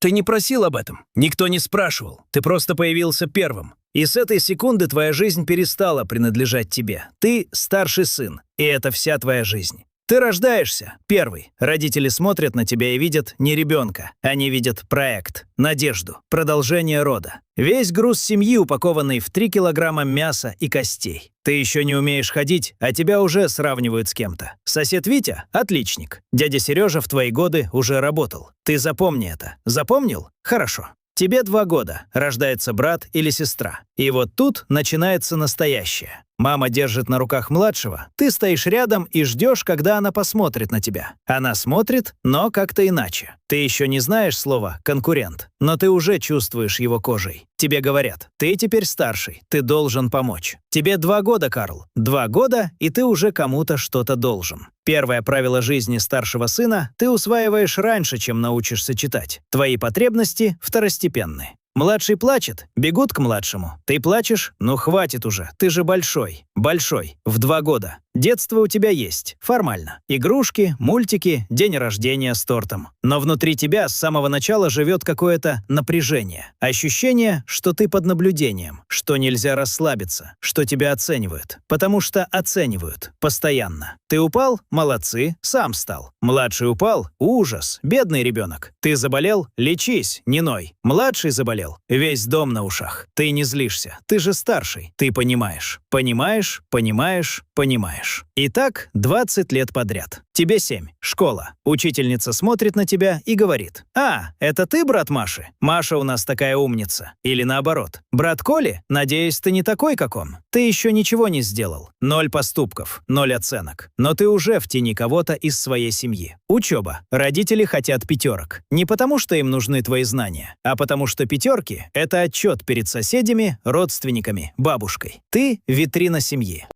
Ты не просил об этом, никто не спрашивал, ты просто появился первым. И с этой секунды твоя жизнь перестала принадлежать тебе. Ты старший сын, и это вся твоя жизнь. Ты рождаешься, первый. Родители смотрят на тебя и видят не ребенка. Они видят проект, надежду, продолжение рода. Весь груз семьи, упакованный в 3 килограмма мяса и костей. Ты еще не умеешь ходить, а тебя уже сравнивают с кем-то. Сосед Витя – отличник. Дядя Сережа в твои годы уже работал. Ты запомни это. Запомнил? Хорошо. Тебе 2 года, рождается брат или сестра. И вот тут начинается настоящее. Мама держит на руках младшего, ты стоишь рядом и ждешь, когда она посмотрит на тебя. Она смотрит, но как-то иначе. Ты еще не знаешь слова «конкурент», но ты уже чувствуешь его кожей. Тебе говорят, ты теперь старший, ты должен помочь. Тебе 2 года, Карл. 2 года, и ты уже кому-то что-то должен. Первое правило жизни старшего сына ты усваиваешь раньше, чем научишься читать. Твои потребности второстепенны. Младший плачет, бегут к младшему. Ты плачешь? Ну хватит уже, ты же большой. Большой, в 2 года. Детство у тебя есть, формально. Игрушки, мультики, день рождения с тортом. Но внутри тебя с самого начала живет какое-то напряжение. Ощущение, что ты под наблюдением, что нельзя расслабиться, что тебя оценивают. Потому что оценивают. Постоянно. Ты упал? Молодцы, сам встал. Младший упал? Ужас, бедный ребенок. Ты заболел? Лечись, не ной. Младший заболел? Весь дом на ушах. Ты не злишься, ты же старший. Ты понимаешь. Понимаешь, понимаешь, понимаешь. И так 20 лет подряд. Тебе 7. Школа. Учительница смотрит на тебя и говорит: «А, это ты, брат Маши? Маша у нас такая умница». Или наоборот: «Брат Коли? Надеюсь, ты не такой, как он. Ты еще ничего не сделал. 0 поступков, 0 оценок. Но ты уже в тени кого-то из своей семьи. Учеба. Родители хотят 5. Не потому, что им нужны твои знания, а потому что 5 – это отчет перед соседями, родственниками, бабушкой. Ты – витрина семьи.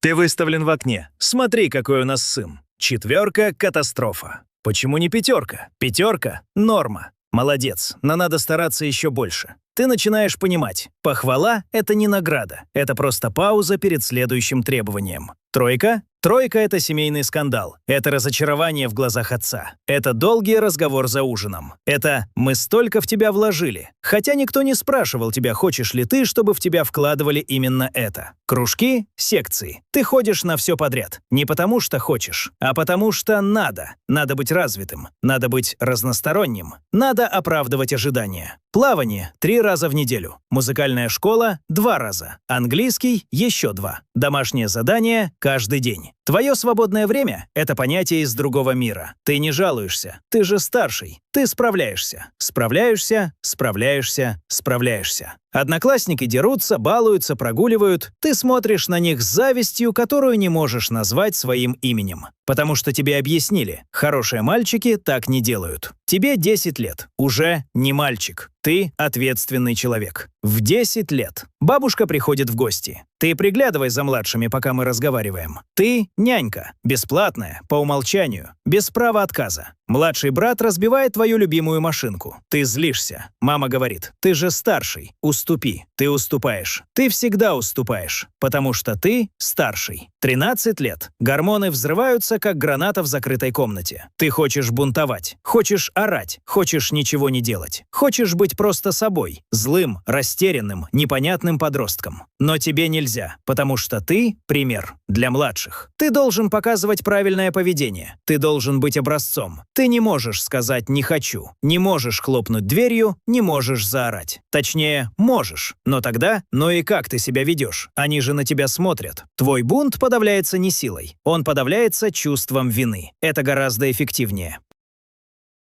Ты выставлен в окне. Смотри, какой у нас сын. 4 – катастрофа. Почему не 5? 5 – норма. Молодец, но надо стараться еще больше. Ты начинаешь понимать, похвала – это не награда, это просто пауза перед следующим требованием. 3 – это семейный скандал, это разочарование в глазах отца, это долгий разговор за ужином, это «мы столько в тебя вложили», хотя никто не спрашивал тебя, хочешь ли ты, чтобы в тебя вкладывали именно это. Кружки, секции. Ты ходишь на все подряд, не потому что хочешь, а потому что надо. Надо быть развитым, надо быть разносторонним, надо оправдывать ожидания. Плавание – 3 раза в неделю, музыкальная школа – 2 раза, английский – еще 2, домашнее задание – каждый день. Твое свободное время – это понятие из другого мира. Ты не жалуешься, ты же старший, ты справляешься. Справляешься, справляешься, справляешься. Одноклассники дерутся, балуются, прогуливают. Ты смотришь на них с завистью, которую не можешь назвать своим именем. Потому что тебе объяснили, хорошие мальчики так не делают. Тебе 10 лет, уже не мальчик. Ты ответственный человек. В 10 лет. Бабушка приходит в гости. Ты приглядывай за младшими, пока мы разговариваем. Ты нянька, бесплатная, по умолчанию, без права отказа. Младший брат разбивает твою любимую машинку. Ты злишься. Мама говорит: «Ты же старший, уступи». Ты уступаешь. Ты всегда уступаешь, потому что ты старший. 13 лет. Гормоны взрываются, как граната в закрытой комнате. Ты хочешь бунтовать, хочешь орать, хочешь ничего не делать, хочешь быть просто собой, злым, растерянным, непонятным подростком. Но тебе нельзя, потому что ты – пример для младших. Ты должен показывать правильное поведение. Ты должен быть образцом. Ты не можешь сказать «не хочу», не можешь хлопнуть дверью, не можешь заорать. Точнее, можешь, но тогда, ну и как ты себя ведешь? Они же на тебя смотрят. Твой бунт подавляется не силой, он подавляется чувством вины. Это гораздо эффективнее.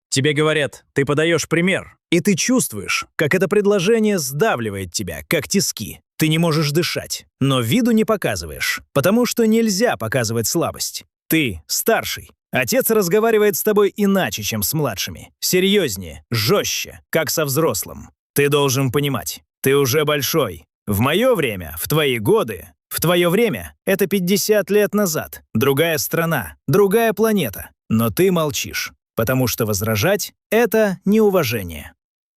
Тебе говорят, ты подаешь пример, и ты чувствуешь, как это предложение сдавливает тебя, как тиски. Ты не можешь дышать, но виду не показываешь, потому что нельзя показывать слабость. Ты старший. Отец разговаривает с тобой иначе, чем с младшими. Серьезнее, жестче, как со взрослым. Ты должен понимать, ты уже большой. В мое время, в твои годы, в твое время – это 50 лет назад. Другая страна, другая планета. Но ты молчишь, потому что возражать – это неуважение.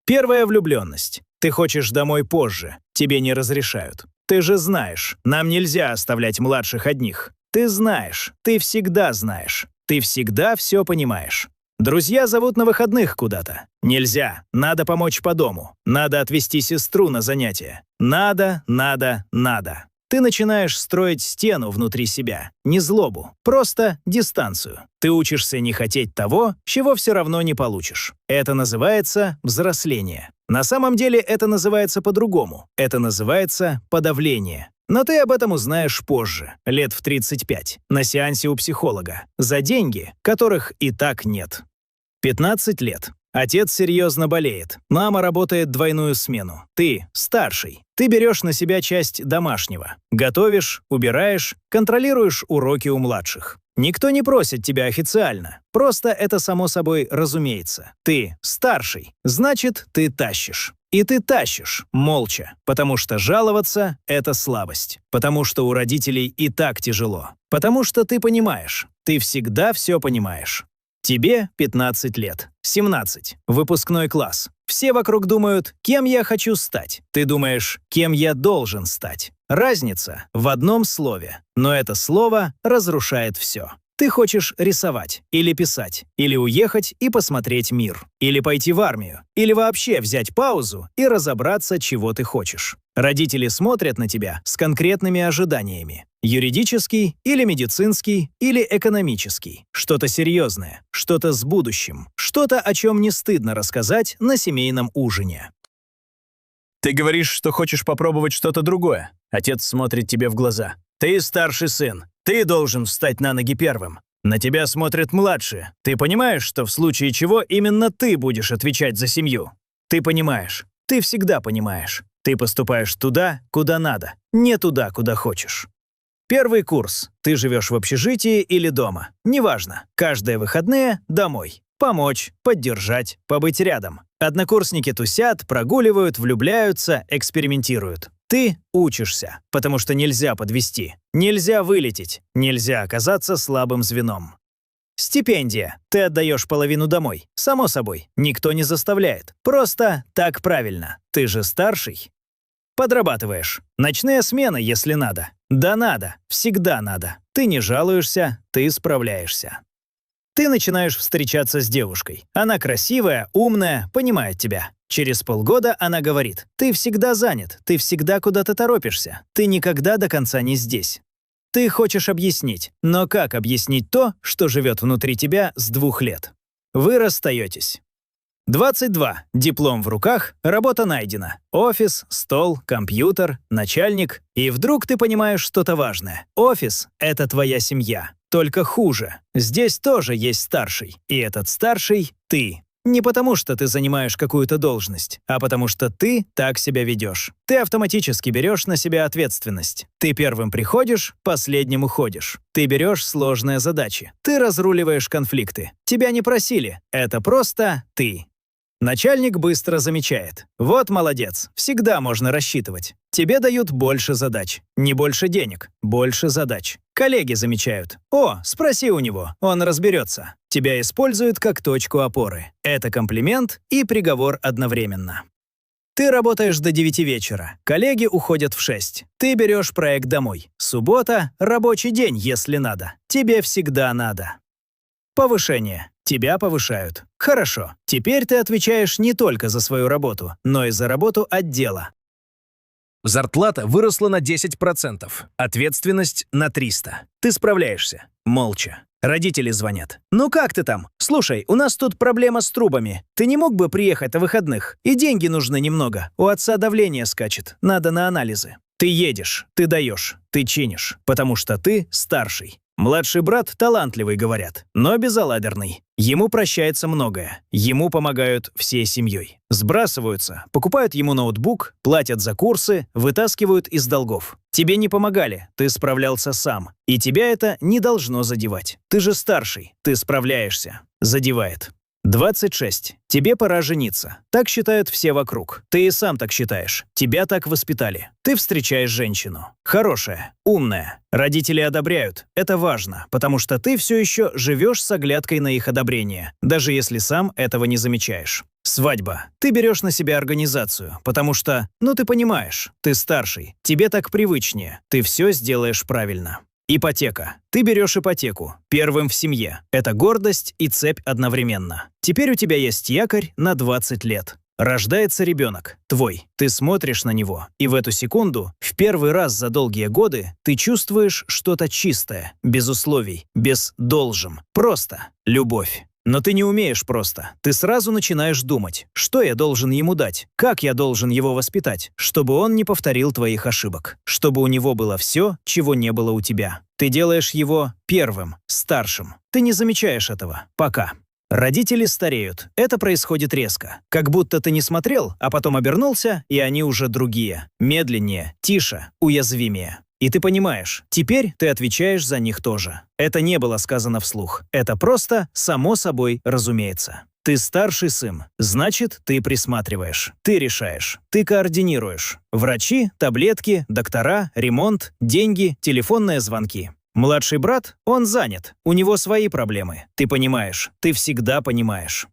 Первая влюбленность. Ты хочешь домой позже, тебе не разрешают. Ты же знаешь, нам нельзя оставлять младших одних. Ты знаешь, ты всегда знаешь, ты всегда все понимаешь. Друзья зовут на выходных куда-то. Нельзя. Надо помочь по дому. Надо отвезти сестру на занятия. Надо. Ты начинаешь строить стену внутри себя. Не злобу, просто дистанцию. Ты учишься не хотеть того, чего все равно не получишь. Это называется взросление. На самом деле это называется по-другому. Это называется подавление. Но ты об этом узнаешь позже, лет в 35, на сеансе у психолога, за деньги, которых и так нет. 15 лет. Отец серьезно болеет, мама работает двойную смену. Ты старший. Ты берешь на себя часть домашнего. Готовишь, убираешь, контролируешь уроки у младших. Никто не просит тебя официально. Просто это само собой разумеется. Ты старший, значит, ты тащишь. И ты тащишь, молча, потому что жаловаться — это слабость. Потому что у родителей и так тяжело. Потому что ты понимаешь. Ты всегда все понимаешь. Тебе 15 лет, 17, выпускной класс. Все вокруг думают, кем я хочу стать. Ты думаешь, кем я должен стать. Разница в одном слове, но это слово разрушает все. Ты хочешь рисовать, или писать, или уехать и посмотреть мир, или пойти в армию, или вообще взять паузу и разобраться, чего ты хочешь. Родители смотрят на тебя с конкретными ожиданиями. Юридический, или медицинский, или экономический. Что-то серьезное, что-то с будущим, что-то, о чем не стыдно рассказать на семейном ужине. Ты говоришь, что хочешь попробовать что-то другое. Отец смотрит тебе в глаза. Ты старший сын. Ты должен встать на ноги первым. На тебя смотрят младшие. Ты понимаешь, что в случае чего именно ты будешь отвечать за семью? Ты понимаешь. Ты всегда понимаешь. Ты поступаешь туда, куда надо, не туда, куда хочешь. Первый курс. Ты живешь в общежитии или дома. Неважно. Каждые выходные – домой. Помочь, поддержать, побыть рядом. Однокурсники тусят, прогуливают, влюбляются, экспериментируют. Ты учишься, потому что нельзя подвести, нельзя вылететь, нельзя оказаться слабым звеном. Стипендия. Ты отдаешь половину домой. Само собой, никто не заставляет. Просто так правильно. Ты же старший. Подрабатываешь. Ночные смены, если надо. Да надо, всегда надо. Ты не жалуешься, ты справляешься. Ты начинаешь встречаться с девушкой. Она красивая, умная, понимает тебя. Через полгода она говорит: «Ты всегда занят, ты всегда куда-то торопишься, ты никогда до конца не здесь». Ты хочешь объяснить, но как объяснить то, что живет внутри тебя с 2 лет? Вы расстаетесь. 22. Диплом в руках, работа найдена. Офис, стол, компьютер, начальник. И вдруг ты понимаешь что-то важное. Офис — это твоя семья. Только хуже. Здесь тоже есть старший. И этот старший — ты. Не потому, что ты занимаешь какую-то должность, а потому что ты так себя ведешь. Ты автоматически берешь на себя ответственность. Ты первым приходишь, последним уходишь. Ты берешь сложные задачи. Ты разруливаешь конфликты. Тебя не просили. Это просто ты. Начальник быстро замечает. Вот молодец, всегда можно рассчитывать. Тебе дают больше задач. Не больше денег, больше задач. Коллеги замечают. О, спроси у него, он разберется. Тебя используют как точку опоры. Это комплимент и приговор одновременно. Ты работаешь до 9 вечера. Коллеги уходят в 6. Ты берешь проект домой. Суббота – рабочий день, если надо. Тебе всегда надо. Повышение. Тебя повышают. Хорошо. Теперь ты отвечаешь не только за свою работу, но и за работу отдела. Зарплата выросла на 10%. Ответственность на 300. Ты справляешься. Молча. Родители звонят. «Ну как ты там? Слушай, у нас тут проблема с трубами. Ты не мог бы приехать на выходных? И деньги нужны немного. У отца давление скачет. Надо на анализы». Ты едешь, ты даешь, ты чинишь, потому что ты старший. Младший брат талантливый, говорят, но безалаберный. Ему прощается многое. Ему помогают всей семьей. Сбрасываются, покупают ему ноутбук, платят за курсы, вытаскивают из долгов. Тебе не помогали, ты справлялся сам. И тебя это не должно задевать. Ты же старший, ты справляешься. Задевает. 26. Тебе пора жениться. Так считают все вокруг. Ты и сам так считаешь. Тебя так воспитали. Ты встречаешь женщину. Хорошая, умная. Родители одобряют. Это важно, потому что ты все еще живешь с оглядкой на их одобрение, даже если сам этого не замечаешь. Свадьба. Ты берешь на себя организацию, потому что, ты понимаешь, ты старший. Тебе так привычнее. Ты все сделаешь правильно. Ипотека. Ты берешь ипотеку. Первым в семье. Это гордость и цепь одновременно. Теперь у тебя есть якорь на 20 лет. Рождается ребенок, твой. Ты смотришь на него, и в эту секунду, в первый раз за долгие годы, ты чувствуешь что-то чистое, без условий, без «должен». Просто любовь. Но ты не умеешь просто. Ты сразу начинаешь думать, что я должен ему дать, как я должен его воспитать, чтобы он не повторил твоих ошибок, чтобы у него было все, чего не было у тебя. Ты делаешь его первым, старшим. Ты не замечаешь этого. Пока. Родители стареют. Это происходит резко. Как будто ты не смотрел, а потом обернулся, и они уже другие. Медленнее, тише, уязвимее. И ты понимаешь, теперь ты отвечаешь за них тоже. Это не было сказано вслух. Это просто само собой разумеется. Ты старший сын, значит, ты присматриваешь, ты решаешь, ты координируешь. Врачи, таблетки, доктора, ремонт, деньги, телефонные звонки. Младший брат, он занят, у него свои проблемы. Ты понимаешь, ты всегда понимаешь.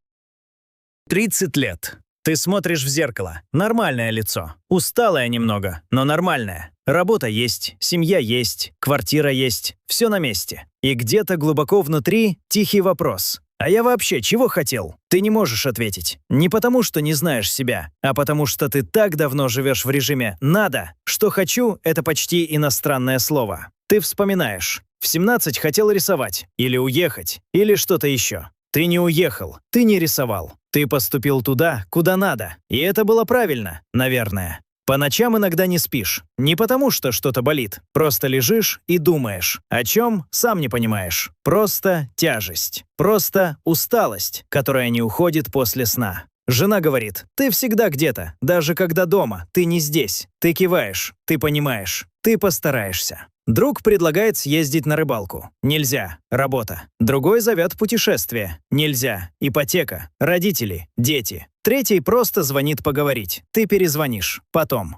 30 лет. Ты смотришь в зеркало. Нормальное лицо. Усталое немного, но нормальное. Работа есть, семья есть, квартира есть. Все на месте. И где-то глубоко внутри тихий вопрос. А я вообще чего хотел? Ты не можешь ответить. Не потому, что не знаешь себя, а потому, что ты так давно живешь в режиме «надо», что «хочу» — это почти иностранное слово. Ты вспоминаешь. В 17 хотел рисовать, или уехать, или что-то еще. Ты не уехал, ты не рисовал. Ты поступил туда, куда надо. И это было правильно, наверное. По ночам иногда не спишь. Не потому, что что-то болит. Просто лежишь и думаешь. О чем, сам не понимаешь. Просто тяжесть. Просто усталость, которая не уходит после сна. Жена говорит, ты всегда где-то, даже когда дома, ты не здесь. Ты киваешь, ты понимаешь, ты постараешься. Друг предлагает съездить на рыбалку. Нельзя. Работа. Другой зовет путешествие. Нельзя. Ипотека. Родители. Дети. Третий просто звонит поговорить. Ты перезвонишь. Потом.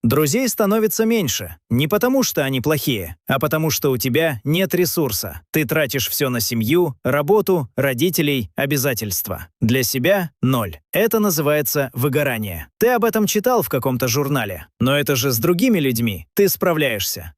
Друзей становится меньше. Не потому, что они плохие, а потому, что у тебя нет ресурса. Ты тратишь все на семью, работу, родителей, обязательства. Для себя – 0. Это называется выгорание. Ты об этом читал в каком-то журнале. Но это же с другими людьми. Ты справляешься.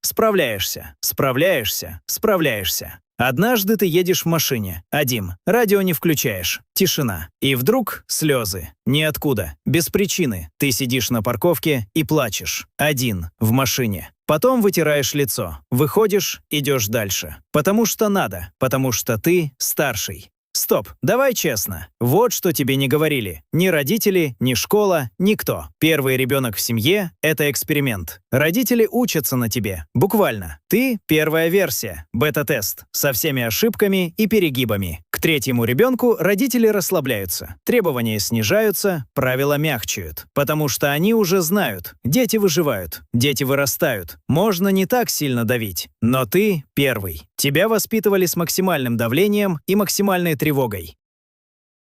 Однажды ты едешь в машине, один, радио не включаешь, тишина. И вдруг слезы. Ниоткуда, без причины. Ты сидишь на парковке и плачешь. Один, в машине. Потом вытираешь лицо, выходишь, идешь дальше. Потому что надо, потому что ты старший. Стоп, давай честно. Вот что тебе не говорили. Ни родители, ни школа, никто. Первый ребенок в семье – это эксперимент. Родители учатся на тебе. Буквально. Ты – первая версия, бета-тест, со всеми ошибками и перегибами. К третьему ребенку родители расслабляются. Требования снижаются, правила мягчают. Потому что они уже знают. Дети выживают, дети вырастают. Можно не так сильно давить. Но ты – первый. Тебя воспитывали с максимальным давлением и максимальной тревогой.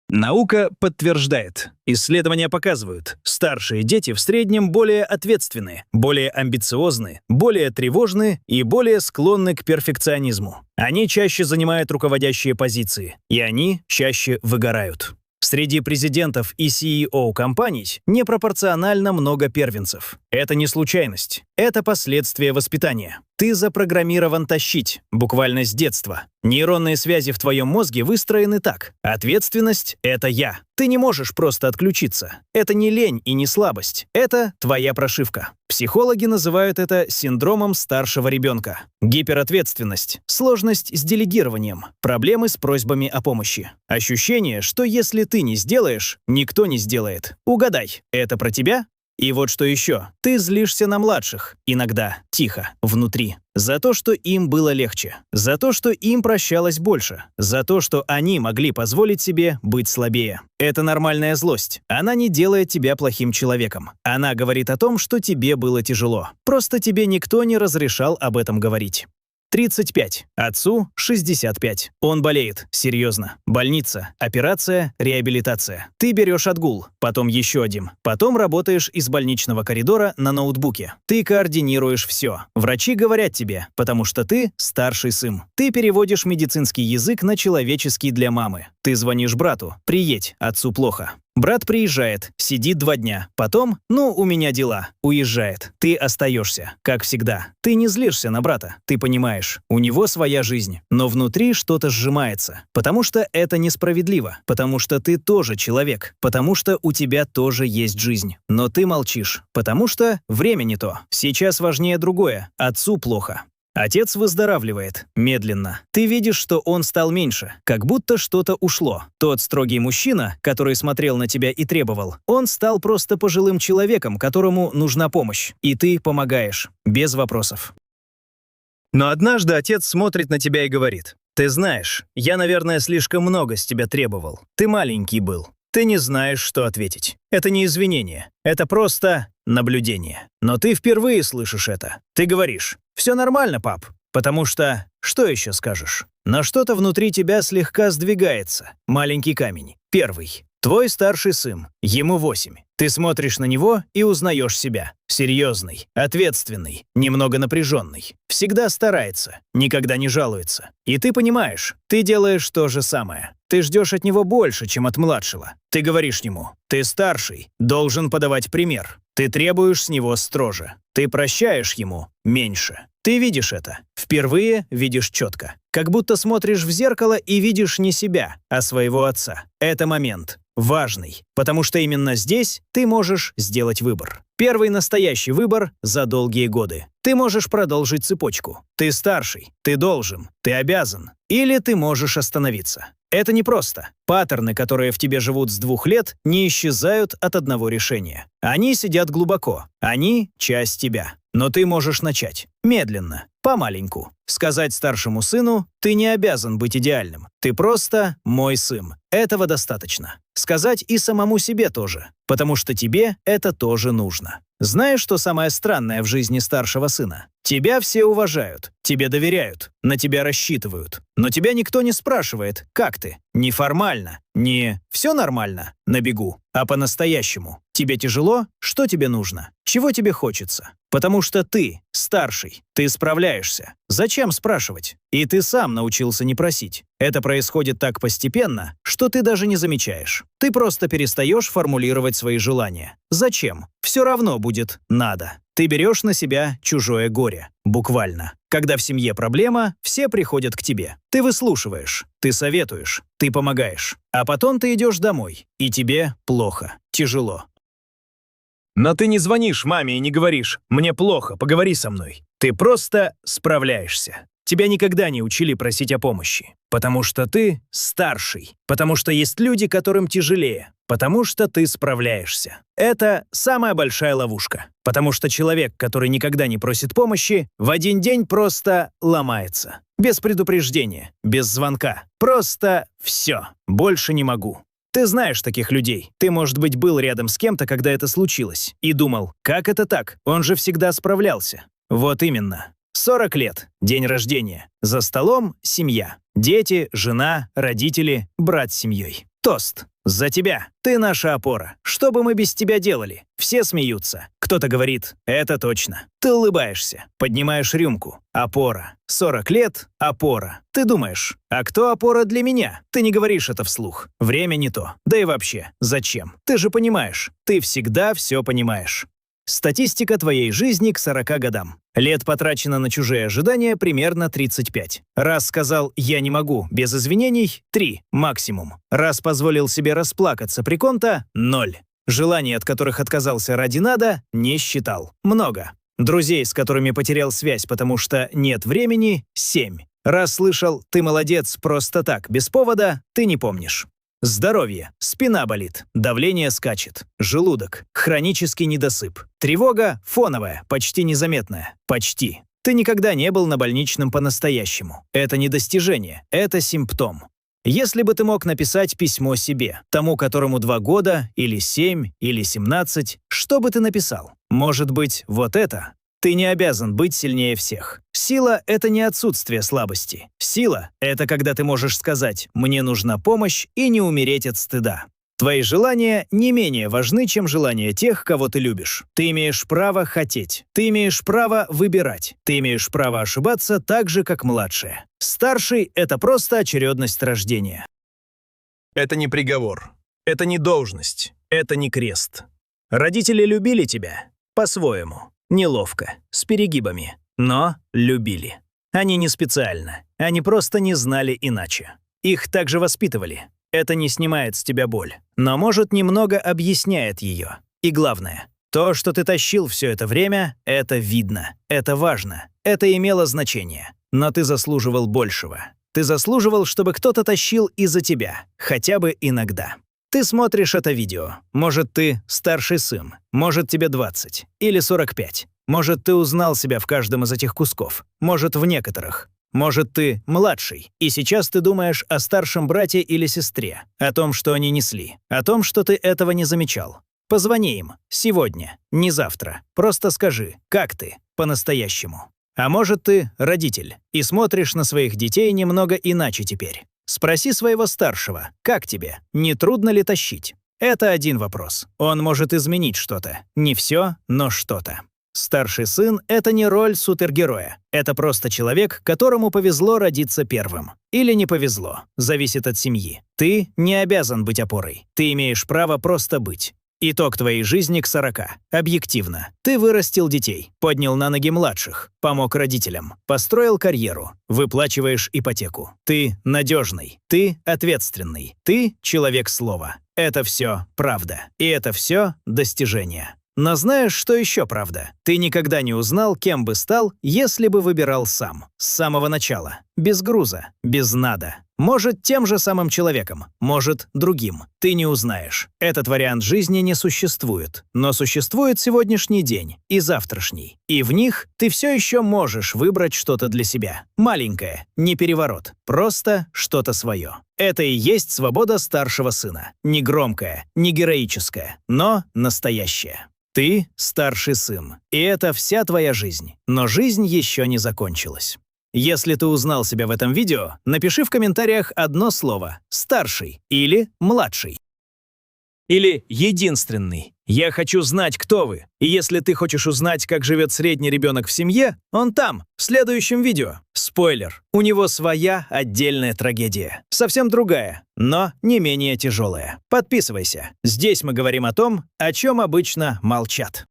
Наука подтверждает. Исследования показывают, старшие дети в среднем более ответственны, более амбициозны, более тревожны и более склонны к перфекционизму. Они чаще занимают руководящие позиции, и они чаще выгорают. Среди президентов и CEO компаний непропорционально много первенцев. Это не случайность, это последствия воспитания. Ты запрограммирован тащить, буквально с детства. Нейронные связи в твоем мозге выстроены так. Ответственность — это я. Ты не можешь просто отключиться. Это не лень и не слабость. Это твоя прошивка. Психологи называют это синдромом старшего ребенка. Гиперответственность, сложность с делегированием, проблемы с просьбами о помощи. Ощущение, что если ты не сделаешь, никто не сделает. Угадай, это про тебя? И вот что еще. Ты злишься на младших. Иногда. Тихо. Внутри. За то, что им было легче. За то, что им прощалось больше. За то, что они могли позволить себе быть слабее. Это нормальная злость. Она не делает тебя плохим человеком. Она говорит о том, что тебе было тяжело. Просто тебе никто не разрешал об этом говорить. 35. Отцу 65. Он болеет. Серьезно. Больница. Операция. Реабилитация. Ты берешь отгул. Потом еще один. Потом работаешь из больничного коридора на ноутбуке. Ты координируешь все. Врачи говорят тебе, потому что ты старший сын. Ты переводишь медицинский язык на человеческий для мамы. Ты звонишь брату. Приедь, отцу плохо. Брат приезжает, сидит 2 дня. Потом, ну, у меня дела, уезжает. Ты остаешься, как всегда. Ты не злишься на брата, ты понимаешь, у него своя жизнь. Но внутри что-то сжимается. Потому что это несправедливо. Потому что ты тоже человек. Потому что у тебя тоже есть жизнь. Но ты молчишь. Потому что время не то. Сейчас важнее другое. Отцу плохо. Отец выздоравливает. Медленно. Ты видишь, что он стал меньше. Как будто что-то ушло. Тот строгий мужчина, который смотрел на тебя и требовал, он стал просто пожилым человеком, которому нужна помощь. И ты помогаешь. Без вопросов. Но однажды отец смотрит на тебя и говорит: «Ты знаешь, я, наверное, слишком много с тебя требовал. Ты маленький был. Ты не знаешь, что ответить. Это не извинение. Это просто наблюдение. Но ты впервые слышишь это. Ты говоришь: «Все нормально, пап». Потому что, что еще скажешь? Но что-то внутри тебя слегка сдвигается. Маленький камень. Первый. Твой старший сын. Ему 8. Ты смотришь на него и узнаешь себя. Серьезный, ответственный, немного напряженный. Всегда старается, никогда не жалуется. И ты понимаешь, ты делаешь то же самое. Ты ждешь от него больше, чем от младшего. Ты говоришь ему: «Ты старший, должен подавать пример». Ты требуешь с него строже. Ты прощаешь ему меньше. Ты видишь это. Впервые видишь четко. Как будто смотришь в зеркало и видишь не себя, а своего отца. Это момент. Важный. Потому что именно здесь ты можешь сделать выбор. Первый настоящий выбор за долгие годы. Ты можешь продолжить цепочку. Ты старший. Ты должен. Ты обязан. Или ты можешь остановиться. Это непросто. Паттерны, которые в тебе живут с 2 лет, не исчезают от одного решения. Они сидят глубоко. Они — часть тебя. Но ты можешь начать. Медленно. Помаленьку. Сказать старшему сыну: «Ты не обязан быть идеальным. Ты просто мой сын». Этого достаточно. Сказать и самому себе тоже. Потому что тебе это тоже нужно. Знаешь, что самое странное в жизни старшего сына? Тебя все уважают, тебе доверяют, на тебя рассчитывают. Но тебя никто не спрашивает: «Как ты?» Неформально, не «все нормально» на бегу, а по-настоящему. Тебе тяжело? Что тебе нужно? Чего тебе хочется? Потому что ты старший, ты справляешься. Зачем спрашивать? И ты сам научился не просить. Это происходит так постепенно, что ты даже не замечаешь. Ты просто перестаешь формулировать свои желания. Зачем? Все равно будет «надо». Ты берешь на себя чужое горе. Буквально. Когда в семье проблема, все приходят к тебе. Ты выслушиваешь, ты советуешь, ты помогаешь. А потом ты идешь домой, и тебе плохо, тяжело. Но ты не звонишь маме и не говоришь: «Мне плохо, поговори со мной». Ты просто справляешься. Тебя никогда не учили просить о помощи. Потому что ты старший. Потому что есть люди, которым тяжелее. Потому что ты справляешься. Это самая большая ловушка. Потому что человек, который никогда не просит помощи, в один день просто ломается. Без предупреждения, без звонка. Просто все. Больше не могу. Ты знаешь таких людей. Ты, может быть, был рядом с кем-то, когда это случилось, и думал: как это так? Он же всегда справлялся. Вот именно. 40 лет, день рождения. За столом — семья. Дети, жена, родители, брат с семьей. Тост. За тебя. Ты наша опора. Что бы мы без тебя делали? Все смеются. Кто-то говорит: это точно. Ты улыбаешься. Поднимаешь рюмку. Опора. 40 лет — опора. Ты думаешь: а кто опора для меня? Ты не говоришь это вслух. Время не то. Да и вообще, зачем? Ты же понимаешь. Ты всегда все понимаешь. Статистика твоей жизни к 40 годам. Лет потрачено на чужие ожидания примерно 35. Раз сказал «я не могу» без извинений — 3 максимум. Раз позволил себе расплакаться при ком-то — 0. Желаний, от которых отказался ради надо, не считал. Много. Друзей, с которыми потерял связь, потому что нет времени — 7. Раз слышал «ты молодец» просто так, без повода — ты не помнишь. Здоровье. Спина болит, давление скачет, желудок, хронический недосып. Тревога фоновая, почти незаметная. Почти. Ты никогда не был на больничном по-настоящему. Это не достижение, это симптом. Если бы ты мог написать письмо себе, тому, которому 2 года, или 7, или 17, что бы ты написал? Может быть, вот это? Ты не обязан быть сильнее всех. Сила — это не отсутствие слабости. Сила — это когда ты можешь сказать «мне нужна помощь» и не умереть от стыда. Твои желания не менее важны, чем желания тех, кого ты любишь. Ты имеешь право хотеть. Ты имеешь право выбирать. Ты имеешь право ошибаться так же, как младшие. Старший — это просто очередность рождения. Это не приговор. Это не должность, это не крест. Родители любили тебя по-своему, неловко, с перегибами, но любили. Они не специально, они просто не знали иначе. Их также воспитывали. Это не снимает с тебя боль, но, может, немного объясняет ее. И главное, то, что ты тащил все это время, это видно, это важно, это имело значение. Но ты заслуживал большего. Ты заслуживал, чтобы кто-то тащил из-за тебя, хотя бы иногда. Ты смотришь это видео. Может, ты старший сын, может, тебе 20 или 45. Может, ты узнал себя в каждом из этих кусков, может, в некоторых. Может, ты младший, и сейчас ты думаешь о старшем брате или сестре, о том, что они несли, о том, что ты этого не замечал. Позвони им. Сегодня, не завтра. Просто скажи, как ты, по-настоящему. А может, ты родитель, и смотришь на своих детей немного иначе теперь. Спроси своего старшего, как тебе, не трудно ли тащить? Это один вопрос. Он может изменить что-то. Не все, но что-то. Старший сын — это не роль супергероя. Это просто человек, которому повезло родиться первым. Или не повезло. Зависит от семьи. Ты не обязан быть опорой. Ты имеешь право просто быть. Итог твоей жизни к 40. Объективно. Ты вырастил детей, поднял на ноги младших, помог родителям, построил карьеру, выплачиваешь ипотеку. Ты надежный, ты ответственный, ты человек слова. Это все правда. И это все достижение. Но знаешь, что еще правда? Ты никогда не узнал, кем бы стал, если бы выбирал сам. С самого начала. Без груза, без надо. Может, тем же самым человеком, может, другим. Ты не узнаешь. Этот вариант жизни не существует. Но существует сегодняшний день и завтрашний. И в них ты все еще можешь выбрать что-то для себя. Маленькое, не переворот. Просто что-то свое. Это и есть свобода старшего сына. Не громкая, не героическая, но настоящая. Ты старший сын, и это вся твоя жизнь. Но жизнь еще не закончилась. Если ты узнал себя в этом видео, напиши в комментариях одно слово «старший» или «младший». Или «единственный». Я хочу знать, кто вы. И если ты хочешь узнать, как живет средний ребенок в семье, он там, в следующем видео. Спойлер. У него своя отдельная трагедия. Совсем другая, но не менее тяжелая. Подписывайся. Здесь мы говорим о том, о чем обычно молчат.